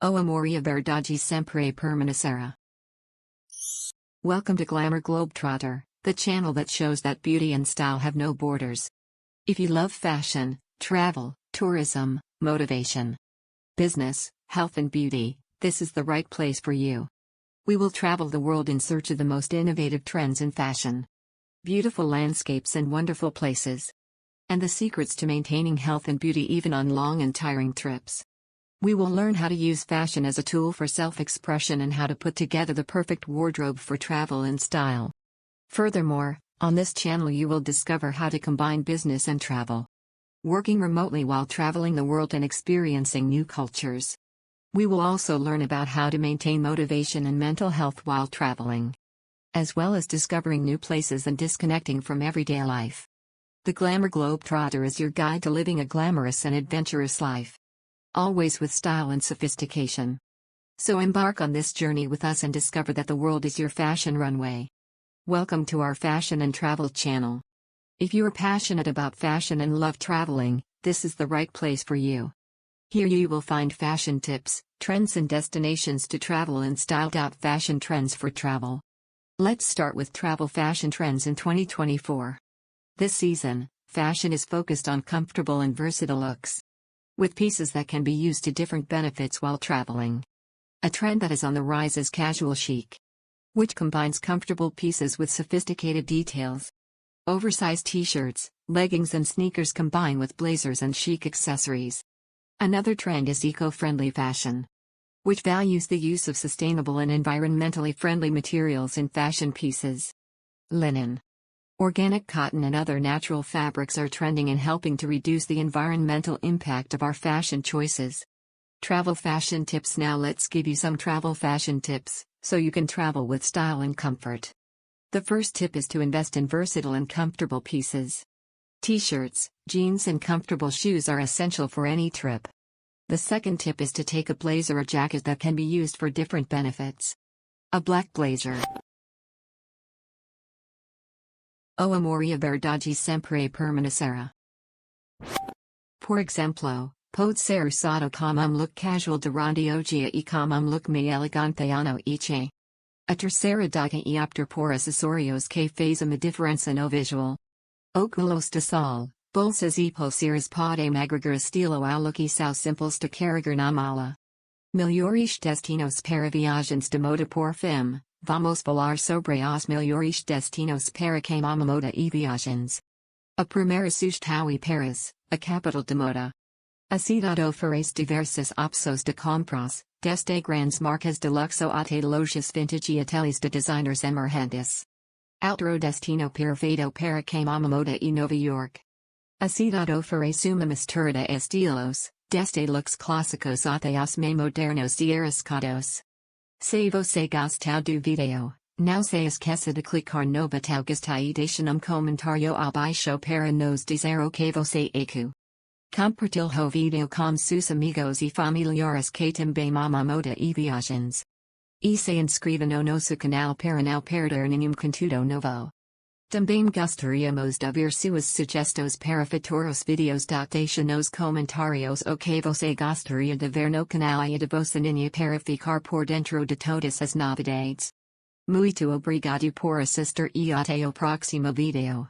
O amore verdade sempre permanecerá. Welcome to Glamor Globetrotter, the channel that shows that beauty and style have no borders. If you love fashion, travel, tourism, motivation, business, health and beauty, this is the right place for you. We will travel the world in search of the most innovative trends in fashion, beautiful landscapes and wonderful places, and the secrets to maintaining health and beauty even on long and tiring trips. We will learn how to use fashion as a tool for self-expression and how to put together the perfect wardrobe for travel and style. Furthermore, on this channel you will discover how to combine business and travel, working remotely while traveling the world and experiencing new cultures. We will also learn about how to maintain motivation and mental health while traveling, as well as discovering new places and disconnecting from everyday life. The Glamor Globetrotter is your guide to living a glamorous and adventurous life, always with style and sophistication. So embark on this journey with us and discover that the world is your fashion runway. Welcome to our fashion and travel channel. If you are passionate about fashion and love traveling, this is the right place for you. Here you will find fashion tips, trends and destinations to travel and styled out fashion trends for travel. Let's start with travel fashion trends in 2024. This season, fashion is focused on comfortable and versatile looks, with pieces that can be used to different benefits while traveling. A trend that is on the rise is casual chic, which combines comfortable pieces with sophisticated details. Oversized t-shirts, leggings and sneakers combine with blazers and chic accessories. Another trend is eco-friendly fashion, which values the use of sustainable and environmentally friendly materials in fashion pieces. Linen, organic cotton and other natural fabrics are trending and helping to reduce the environmental impact of our fashion choices. Travel fashion tips. Now let's give you some travel fashion tips, so you can travel with style and comfort. The first tip is to invest in versatile and comfortable pieces. T-shirts, jeans and comfortable shoes are essential for any trip. The second tip is to take a blazer or jacket that can be used for different benefits. A black blazer. O amore verdade sempre permanecerá. Por exemplo, pode ser usado como look casual durante o dia e como look mais elegante à noite. A terceira dica é optar por acessórios que fazem a diferença no visual. Óculos de sol, bolsas e pulseiras podem agregar estilo ao look e são simples de carregar na mala. Melhores destinos para viagens de moda. Por fim, vamos falar sobre os melhores destinos para quem ama moda e viagens. A primeira sugestão é Paris, a capital de moda. A cidade oferece diversas opções de compras, desde grandes marcas de luxo até lojas vintage e ateliês de designers emergentes. Outro destino perfeito para quem ama moda e Nova York. A cidade oferece uma mistura de estilos, desde looks clássicos até os mais modernos e arriscados. Se você gostou do vídeo, não se esqueça de clicar no botão gostei e deixar comentário abaixo para nos dizer o que você achou. Compartilhe o vídeo com seus amigos e familiares que também amam moda e viagens. E se inscreva no nosso canal para não perder nenhum conteúdo novo. Também gostaríamos de ver suas sugestões para futuros vídeos. Deixe nos comentários o que você gostaria de ver no canal e de vossa ninha para ficar por dentro de todas as novidades. Muito obrigado por assistir e até o próximo vídeo.